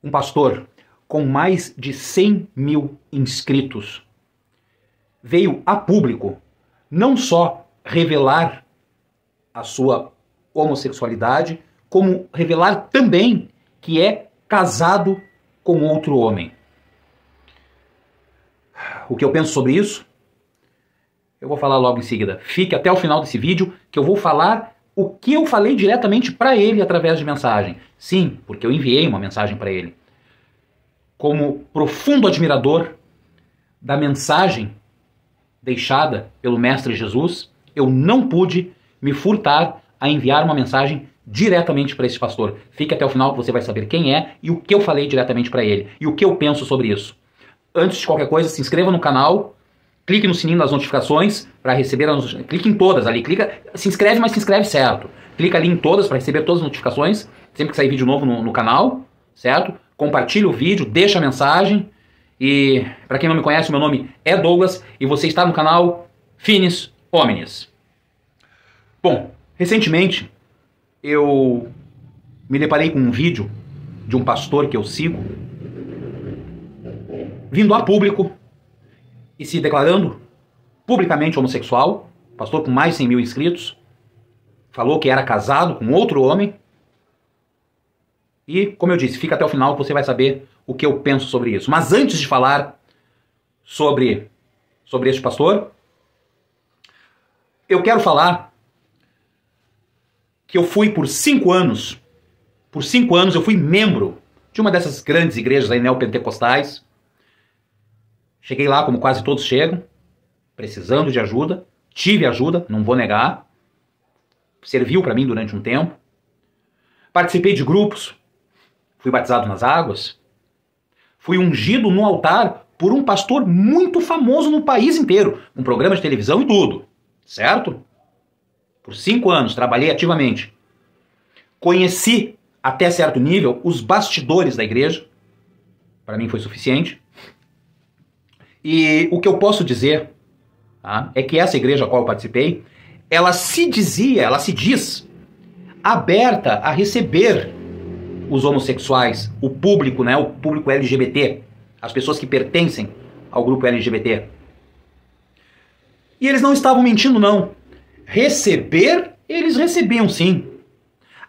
um pastor com mais de 100 mil inscritos veio a público não só revelar a sua homossexualidade, como revelar também que é casado com outro homem. O que eu penso sobre isso? Eu vou falar logo em seguida. Fique até o final desse vídeo que eu vou falar o que eu falei diretamente para ele através de mensagem. Sim, porque eu enviei uma mensagem para ele. Como profundo admirador da mensagem deixada pelo Mestre Jesus, eu não pude me furtar a enviar uma mensagem diretamente para esse pastor. Fique até o final que você vai saber quem é e o que eu falei diretamente para ele e o que eu penso sobre isso. Antes de qualquer coisa, se inscreva no canal, clique no sininho das notificações para receber as notificações. Clique em todas ali, se inscreve, mas se inscreve certo. Clica ali em todas para receber todas as notificações, sempre que sair vídeo novo no canal, certo? Compartilhe o vídeo, deixa a mensagem. E para quem não me conhece, meu nome é Douglas e você está no canal Finis Hominis. Bom, recentemente eu me deparei com um vídeo de um pastor que eu sigo vindo a público e se declarando publicamente homossexual, pastor com mais de 100 mil inscritos, falou que era casado com outro homem. E, como eu disse, fica até o final que você vai saber o que eu penso sobre isso. Mas antes de falar sobre este pastor, eu quero falar que eu fui por 5 anos eu fui membro de uma dessas grandes igrejas aí neopentecostais. Cheguei lá como quase todos chegam, precisando de ajuda. Tive ajuda, não vou negar. Serviu para mim durante um tempo. Participei de grupos. Fui batizado nas águas. Fui ungido no altar por um pastor muito famoso no país inteiro, com programa de televisão e tudo. Certo? Por 5 anos trabalhei ativamente. Conheci, até certo nível, os bastidores da igreja. Para mim foi suficiente. E o que eu posso dizer, tá, é que essa igreja a qual eu participei, ela se diz aberta a receber os homossexuais, o público, né, o público LGBT, as pessoas que pertencem ao grupo LGBT. E eles não estavam mentindo, não. Receber, eles recebiam sim.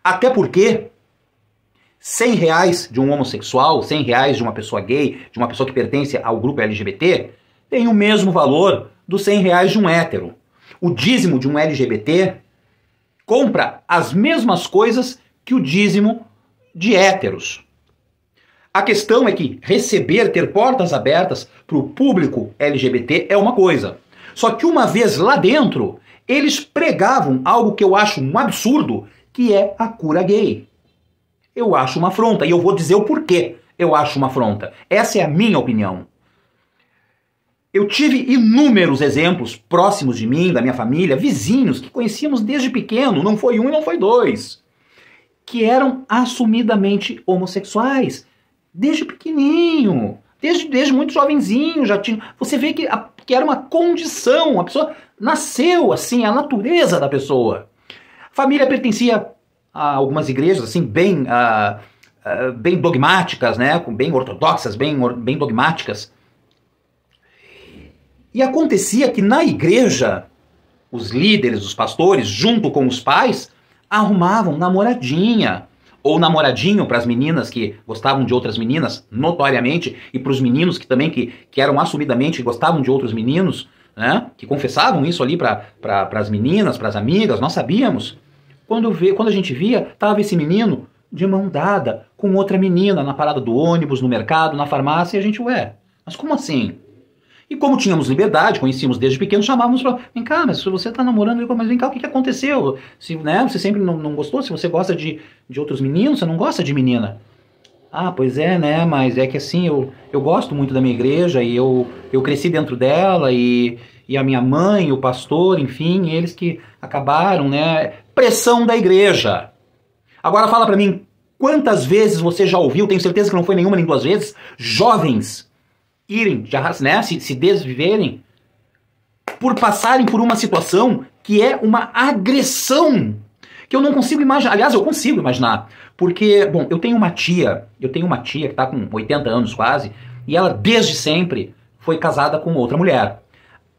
Até porque R$100 de um homossexual, R$100 de uma pessoa gay, de uma pessoa que pertence ao grupo LGBT, tem o mesmo valor dos R$100 de um hétero. O dízimo de um LGBT compra as mesmas coisas que o dízimo de héteros. A questão é que receber, ter portas abertas para o público LGBT é uma coisa. Só que uma vez lá dentro, eles pregavam algo que eu acho um absurdo, que é a cura gay. Eu acho uma afronta, e eu vou dizer o porquê eu acho uma afronta. Essa é a minha opinião. Eu tive inúmeros exemplos próximos de mim, da minha família, vizinhos que conhecíamos desde pequeno, não foi um e não foi dois, que eram assumidamente homossexuais, desde pequenininho, desde muito jovenzinho, já tinha. Você vê que era uma condição, a pessoa nasceu assim, a natureza da pessoa. A família pertencia a algumas igrejas assim bem dogmáticas, né, bem ortodoxas, bem dogmáticas. E acontecia que na igreja, os líderes, os pastores, junto com os pais, arrumavam namoradinha ou namoradinho para as meninas que gostavam de outras meninas, notoriamente, e para os meninos que também que eram assumidamente que gostavam de outros meninos, né, que confessavam isso ali para as meninas, para as amigas, nós sabíamos. Quando a gente via, estava esse menino de mão dada com outra menina na parada do ônibus, no mercado, na farmácia, e a gente, ué, mas como assim? E como tínhamos liberdade, conhecíamos desde pequeno, chamávamos para, vem cá, mas se você está namorando, mas vem cá, o que aconteceu? Se, né, você sempre não gostou, se você gosta de outros meninos, você não gosta de menina. Ah, pois é, né, mas é que assim, eu gosto muito da minha igreja, e eu cresci dentro dela, e a minha mãe, o pastor, enfim, eles que acabaram, né, pressão da igreja. Agora fala para mim, quantas vezes você já ouviu, tenho certeza que não foi nenhuma nem 2 vezes, jovens irem, né, se desviverem por passarem por uma situação que é uma agressão, que eu não consigo imaginar. Aliás, eu consigo imaginar. Porque, bom, eu tenho uma tia que está com 80 anos quase, e ela desde sempre foi casada com outra mulher.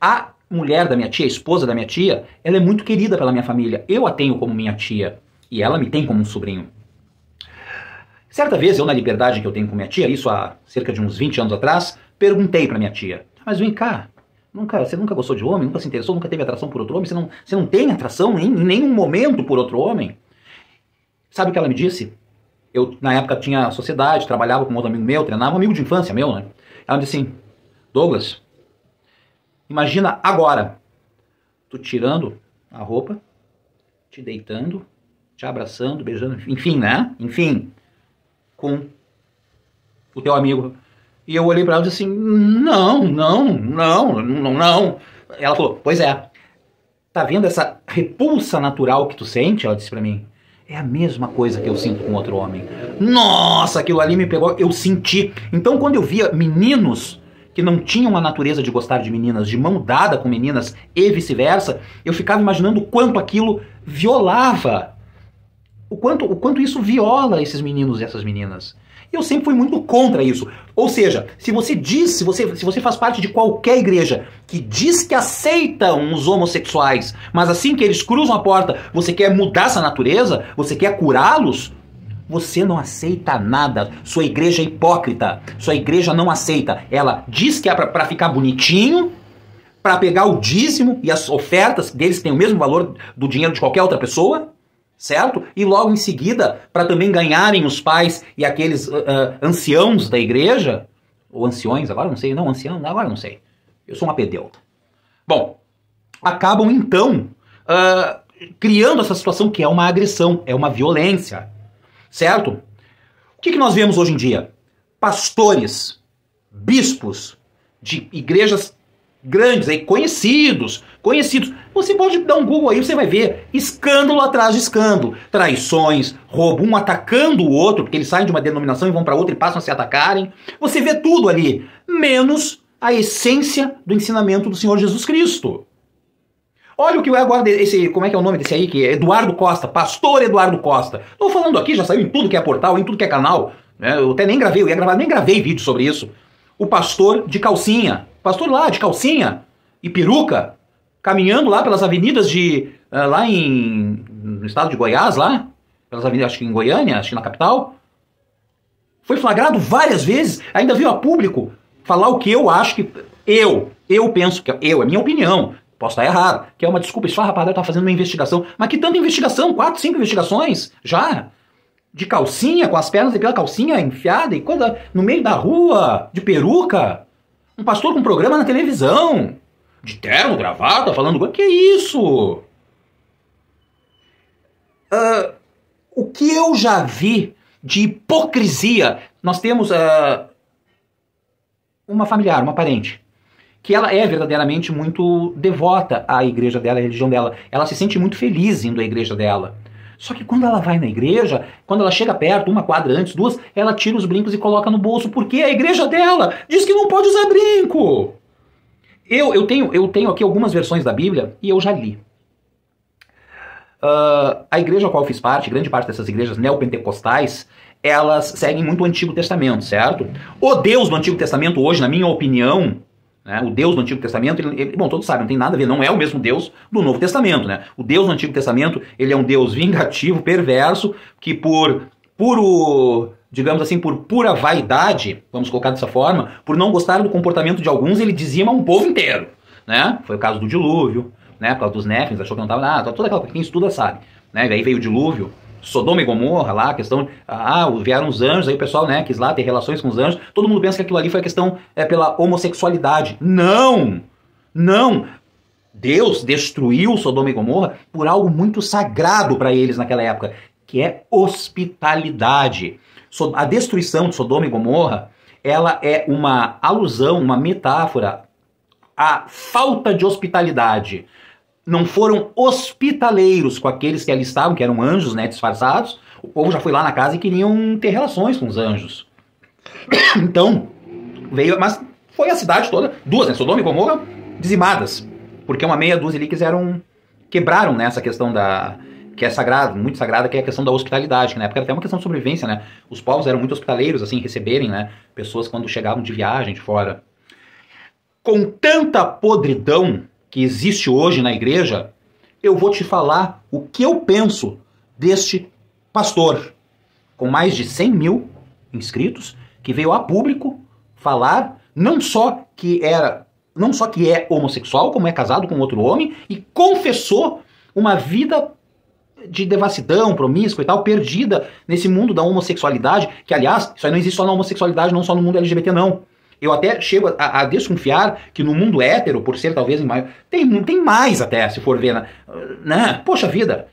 A mulher da minha tia, a esposa da minha tia, ela é muito querida pela minha família. Eu a tenho como minha tia, e ela me tem como um sobrinho. Certa vez, eu na liberdade que eu tenho com minha tia, isso há cerca de uns 20 anos atrás, perguntei pra minha tia, mas vem cá, você nunca gostou de homem, nunca se interessou, nunca teve atração por outro homem, você não tem atração em nenhum momento por outro homem? Sabe o que ela me disse? Eu, na época, tinha sociedade, trabalhava com outro amigo meu, treinava, um amigo de infância meu, né? Ela me disse assim, Douglas, imagina agora, tu tirando a roupa, te deitando, te abraçando, beijando, enfim, né? Enfim, com o teu amigo. E eu olhei pra ela e disse assim, não. Ela falou, pois é, tá vendo essa repulsa natural que tu sente? Ela disse pra mim, é a mesma coisa que eu sinto com outro homem. Nossa, aquilo ali me pegou, eu senti. Então quando eu via meninos que não tinham a natureza de gostar de meninas, de mão dada com meninas e vice-versa, eu ficava imaginando o quanto aquilo violava, o quanto isso viola esses meninos e essas meninas. Eu sempre fui muito contra isso. Ou seja, se você faz parte de qualquer igreja que diz que aceita os homossexuais, mas assim que eles cruzam a porta, você quer mudar essa natureza, você quer curá-los, você não aceita nada. Sua igreja é hipócrita. Sua igreja não aceita. Ela diz que é para ficar bonitinho, para pegar o dízimo e as ofertas deles que têm o mesmo valor do dinheiro de qualquer outra pessoa, certo? E logo em seguida, para também ganharem os pais e aqueles anciãos da igreja, ou anciões, agora não sei, não, ancião, agora não sei. Eu sou um apedeuta. Bom, acabam então criando essa situação que é uma agressão, é uma violência, certo? O que nós vemos hoje em dia? Pastores, bispos de igrejas grandes, aí, conhecidos. Você pode dar um Google aí, você vai ver escândalo atrás de escândalo. Traições, roubo, um atacando o outro, porque eles saem de uma denominação e vão para outra e passam a se atacarem. Você vê tudo ali, menos a essência do ensinamento do Senhor Jesus Cristo. Olha o que é agora como é que é o nome desse aí, que é Eduardo Costa, pastor Eduardo Costa. Estou falando aqui, já saiu em tudo que é portal, em tudo que é canal. Né? Eu até nem gravei, eu ia gravar, nem gravei vídeo sobre isso. O pastor de calcinha. Pastor lá, de calcinha e peruca, caminhando lá pelas avenidas lá no estado de Goiás, lá, pelas avenidas, acho que em Goiânia, acho que na capital. Foi flagrado várias vezes, ainda veio a público falar o que eu acho que... Eu penso que... é minha opinião, posso estar errado, que é uma desculpa esfarrapada, eu estava fazendo uma investigação. Mas que tanta investigação? 4, 5 investigações, já... De calcinha, com as pernas pela calcinha enfiada e coisa no meio da rua, de peruca. Um pastor com um programa na televisão, de terno, gravata, falando... Que é isso? O que eu já vi de hipocrisia... Nós temos uma familiar, uma parente, que ela é verdadeiramente muito devota à igreja dela, à religião dela. Ela se sente muito feliz indo à igreja dela. Só que quando ela vai na igreja, quando ela chega perto, 1 quadra antes, 2, ela tira os brincos e coloca no bolso, porque a igreja dela diz que não pode usar brinco. Eu tenho aqui algumas versões da Bíblia e eu já li. A igreja a qual eu fiz parte, grande parte dessas igrejas neopentecostais, elas seguem muito o Antigo Testamento, certo? O Deus do Antigo Testamento hoje, na minha opinião... Né? O Deus do Antigo Testamento, bom, todos sabem, não tem nada a ver, não é o mesmo Deus do Novo Testamento, né? O Deus do Antigo Testamento, ele é um Deus vingativo, perverso, que por digamos assim, por pura vaidade, vamos colocar dessa forma, por não gostar do comportamento de alguns, ele dizima um povo inteiro, né? Foi o caso do dilúvio, né? Por causa dos néfins, achou que não estava nada, toda aquela, quem estuda sabe, né? Aí veio o dilúvio, Sodoma e Gomorra lá, a questão, vieram os anjos, aí o pessoal, né, quis lá ter relações com os anjos, todo mundo pensa que aquilo ali foi a questão pela homossexualidade. Não! Deus destruiu Sodoma e Gomorra por algo muito sagrado para eles naquela época, que é hospitalidade. A destruição de Sodoma e Gomorra, ela é uma alusão, uma metáfora à falta de hospitalidade. Não foram hospitaleiros com aqueles que ali estavam, que eram anjos, né, disfarçados. O povo já foi lá na casa e queriam ter relações com os anjos. Então, mas foi a cidade toda, 2, né, Sodoma e Gomorra, dizimadas. Porque uma meia dúzia ali quebraram nessa questão que é sagrado, muito sagrada, que é a questão da hospitalidade, que na época era até uma questão de sobrevivência, né? Os povos eram muito hospitaleiros, assim, receberem, né, pessoas quando chegavam de viagem, de fora. Com tanta podridão que existe hoje na igreja, eu vou te falar o que eu penso deste pastor, com mais de 100 mil inscritos, que veio a público falar não só que é homossexual, como é casado com outro homem, e confessou uma vida de devassidão, promíscua e tal, perdida nesse mundo da homossexualidade, que, aliás, isso aí não existe só na homossexualidade, não só no mundo LGBT, não. Eu até chego a desconfiar que no mundo hétero, por ser talvez em maior, tem mais até, se for ver, né? Poxa vida,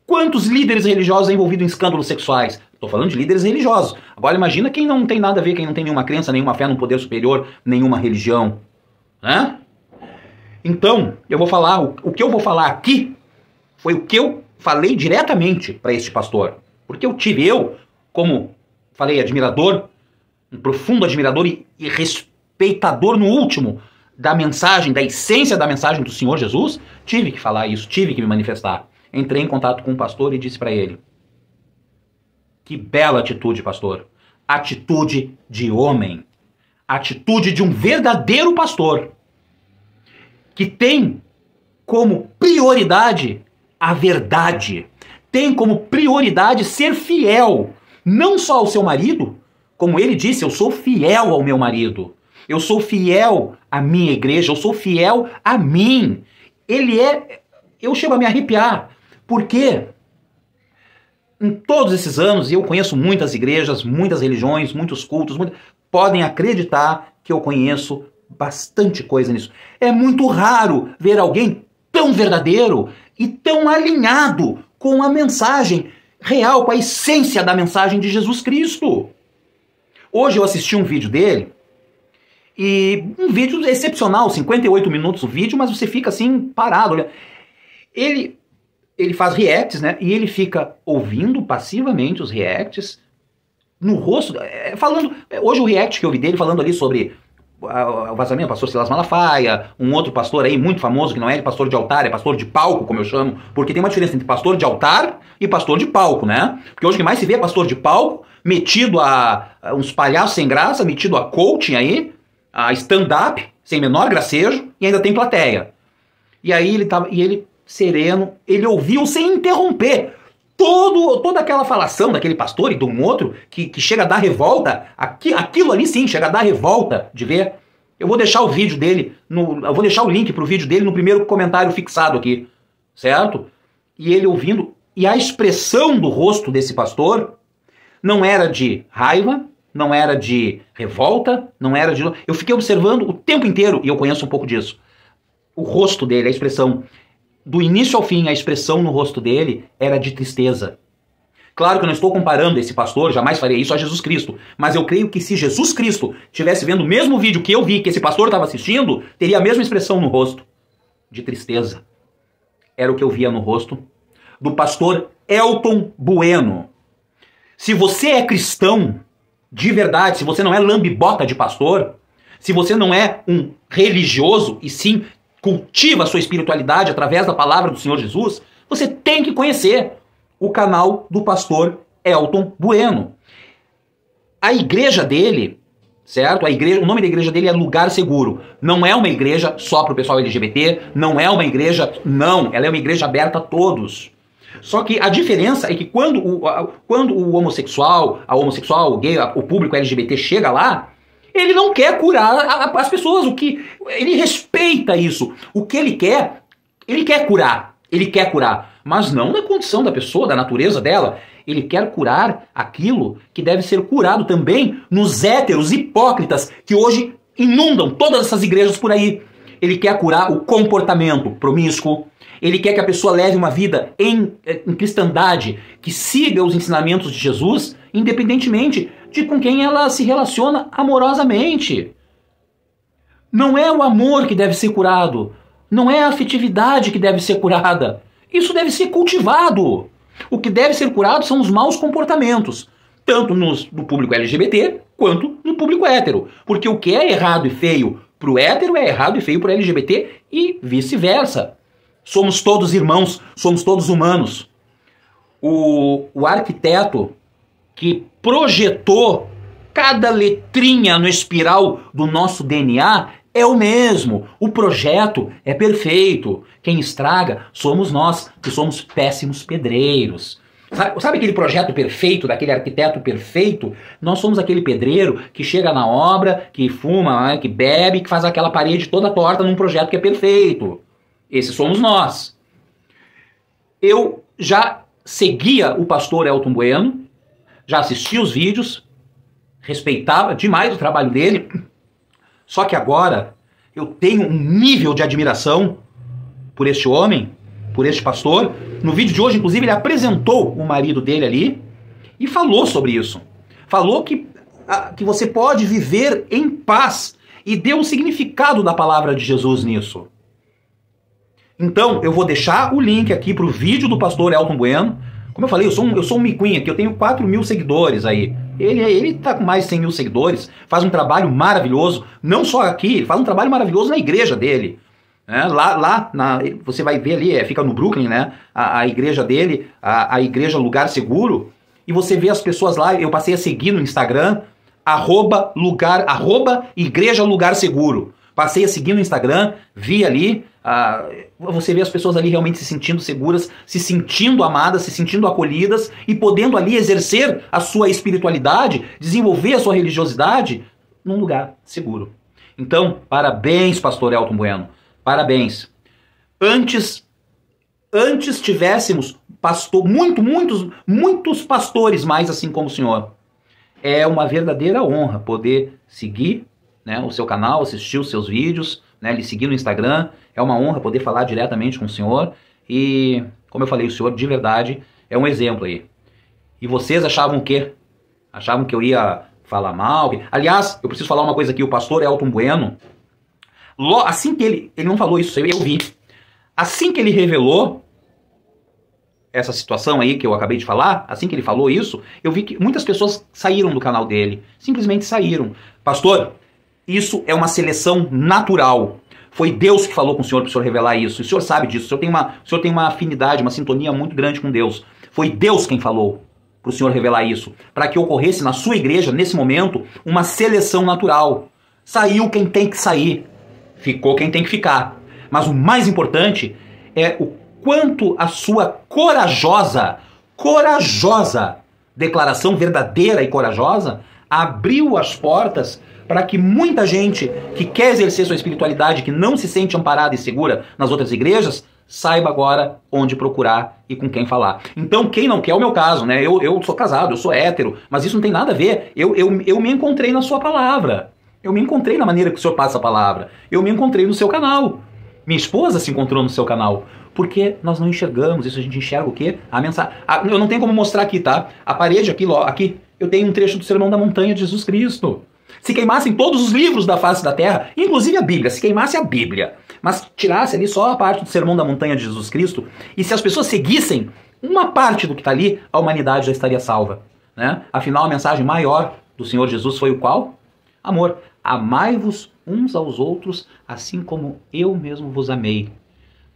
quantos líderes religiosos envolvidos em escândalos sexuais? Estou falando de líderes religiosos. Agora imagina quem não tem nada a ver, quem não tem nenhuma crença, nenhuma fé num poder superior, nenhuma religião, né? Então, eu vou falar, o que eu vou falar aqui foi o que eu falei diretamente para este pastor. Porque eu, como falei, admirador, um profundo admirador e respeitador no último da mensagem, da essência da mensagem do Senhor Jesus, tive que falar isso, tive que me manifestar. Entrei em contato com o pastor e disse para ele: que bela atitude, pastor. Atitude de homem. Atitude de um verdadeiro pastor, que tem como prioridade a verdade. Tem como prioridade ser fiel, não só ao seu marido, como ele disse, eu sou fiel ao meu marido. Eu sou fiel à minha igreja, eu sou fiel a mim. Eu chego a me arrepiar, porque em todos esses anos, e eu conheço muitas igrejas, muitas religiões, muitos cultos, podem acreditar que eu conheço bastante coisa nisso. É muito raro ver alguém tão verdadeiro e tão alinhado com a mensagem real, com a essência da mensagem de Jesus Cristo. Hoje eu assisti um vídeo dele, e um vídeo excepcional, 58 minutos o vídeo, mas você fica assim, parado. Olha. Ele faz reacts, né? E ele fica ouvindo passivamente os reacts no rosto, falando. Hoje o react que eu vi dele falando ali sobre o vazamento, o pastor Silas Malafaia, um outro pastor aí muito famoso, que não é pastor de altar, é pastor de palco, como eu chamo, porque tem uma diferença entre pastor de altar e pastor de palco, né? Porque hoje o que mais se vê é pastor de palco, metido a uns palhaços sem graça, metido a coaching aí, a stand-up, sem menor gracejo, e ainda tem plateia. E aí ele sereno, ele ouviu sem interromper toda aquela falação daquele pastor e de um outro que chega a dar revolta. Aquilo ali sim chega a dar revolta de ver. Eu vou deixar o vídeo dele, eu vou deixar o link pro vídeo dele no primeiro comentário fixado aqui, certo? E ele ouvindo, e a expressão do rosto desse pastor não era de raiva, não era de revolta, não era de... Eu fiquei observando o tempo inteiro, e eu conheço um pouco disso. O rosto dele, a expressão, do início ao fim, a expressão no rosto dele era de tristeza. Claro que eu não estou comparando esse pastor, jamais faria isso, a Jesus Cristo. Mas eu creio que se Jesus Cristo estivesse vendo o mesmo vídeo que eu vi, que esse pastor estava assistindo, teria a mesma expressão no rosto, de tristeza. Era o que eu via no rosto do pastor Elton Bueno. Se você é cristão de verdade, se você não é lambibota de pastor, se você não é um religioso e sim cultiva a sua espiritualidade através da palavra do Senhor Jesus, você tem que conhecer o canal do pastor Elton Bueno. A igreja dele, certo? O nome da igreja dele é Lugar Seguro. Não é uma igreja só para o pessoal LGBT, não é uma igreja, não, ela é uma igreja aberta a todos. Só que a diferença é que quando o homossexual, o gay, o público LGBT chega lá, ele não quer curar as pessoas, ele respeita isso. O que ele quer curar, mas não na condição da pessoa, da natureza dela. Ele quer curar aquilo que deve ser curado também nos héteros hipócritas que hoje inundam todas essas igrejas por aí. Ele quer curar o comportamento promíscuo. Ele quer que a pessoa leve uma vida em cristandade, que siga os ensinamentos de Jesus, independentemente de com quem ela se relaciona amorosamente. Não é o amor que deve ser curado. Não é a afetividade que deve ser curada. Isso deve ser cultivado. O que deve ser curado são os maus comportamentos, tanto no público LGBT quanto no público hétero. Porque o que é errado e feio para o hétero é errado e feio para o LGBT e vice-versa. Somos todos irmãos, somos todos humanos. O arquiteto que projetou cada letrinha no espiral do nosso DNA é o mesmo. O projeto é perfeito. Quem estraga somos nós, que somos péssimos pedreiros. Sabe aquele projeto perfeito, daquele arquiteto perfeito? Nós somos aquele pedreiro que chega na obra, que fuma, que bebe, que faz aquela parede toda torta num projeto que é perfeito. Esses somos nós. Eu já seguia o pastor Elton Bueno, já assistia os vídeos, respeitava demais o trabalho dele, só que agora eu tenho um nível de admiração por este homem, por este pastor. No vídeo de hoje, inclusive, ele apresentou o marido dele ali e falou sobre isso. Falou que você pode viver em paz e deu o significado da palavra de Jesus nisso. Então, eu vou deixar o link aqui para o vídeo do pastor Elton Bueno. Como eu falei, eu sou um miquinho aqui, eu tenho 4.000 seguidores aí. Ele tá com mais de 100.000 seguidores, faz um trabalho maravilhoso, não só aqui, ele faz um trabalho maravilhoso na igreja dele. Você vai ver ali, fica no Brooklyn, né? A igreja dele, a igreja Lugar Seguro, e você vê as pessoas lá. Eu passei a seguir no Instagram, Igreja Lugar Seguro. Passei a seguir no Instagram, vi ali, você vê as pessoas ali realmente se sentindo seguras, se sentindo amadas, se sentindo acolhidas e podendo ali exercer a sua espiritualidade, desenvolver a sua religiosidade num lugar seguro. Então, parabéns, pastor Elton Bueno, parabéns. Antes tivéssemos muitos pastores mais assim como o senhor. É uma verdadeira honra poder seguir, né, o seu canal, assistir os seus vídeos, né, lhe seguir no Instagram. É uma honra poder falar diretamente com o senhor. E, como eu falei, o senhor de verdade é um exemplo aí. E vocês achavam o quê? Achavam que eu ia falar mal? Aliás, eu preciso falar uma coisa aqui. O pastor Elton Bueno, assim que ele não falou isso, eu vi. Assim que ele revelou essa situação aí que eu acabei de falar, assim que ele falou isso, eu vi que muitas pessoas saíram do canal dele. Simplesmente saíram. Pastor, isso é uma seleção natural. Foi Deus que falou com o senhor para o senhor revelar isso. E o senhor sabe disso. O senhor tem uma afinidade, uma sintonia muito grande com Deus. Foi Deus quem falou para o senhor revelar isso. Para que ocorresse na sua igreja, nesse momento, uma seleção natural. Saiu quem tem que sair. Ficou quem tem que ficar. Mas o mais importante é o quanto a sua corajosa declaração verdadeira e corajosa abriu as portas para que muita gente que quer exercer sua espiritualidade, que não se sente amparada e segura nas outras igrejas, saiba agora onde procurar e com quem falar. Então, quem não quer é o meu caso, né? Eu sou casado, eu sou hétero, mas isso não tem nada a ver. Eu me encontrei na sua palavra. Eu me encontrei na maneira que o senhor passa a palavra. Eu me encontrei no seu canal. Minha esposa se encontrou no seu canal. Porque nós não enxergamos isso, a gente enxerga o quê? A mensagem. Eu não tenho como mostrar aqui, tá? A parede aqui, eu tenho um trecho do Sermão da Montanha de Jesus Cristo. Se queimassem todos os livros da face da terra, inclusive a Bíblia, se queimasse a Bíblia, mas tirasse ali só a parte do Sermão da Montanha de Jesus Cristo, e se as pessoas seguissem uma parte do que está ali, a humanidade já estaria salva, né? Afinal, a mensagem maior do Senhor Jesus foi o qual? Amor. Amai-vos uns aos outros, assim como eu mesmo vos amei.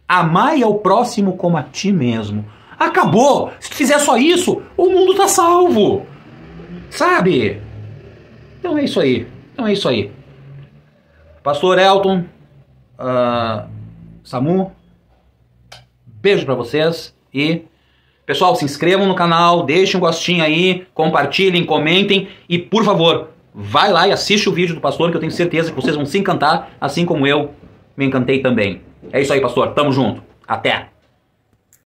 Amai ao próximo como a ti mesmo. Acabou! Se tu fizer só isso, o mundo está salvo. Sabe? Então é isso aí. Pastor Elton, Samu, beijo pra vocês e, pessoal, se inscrevam no canal, deixem um gostinho aí, compartilhem, comentem e, por favor, vai lá e assiste o vídeo do pastor, que eu tenho certeza que vocês vão se encantar, assim como eu me encantei também. É isso aí, pastor. Tamo junto. Até!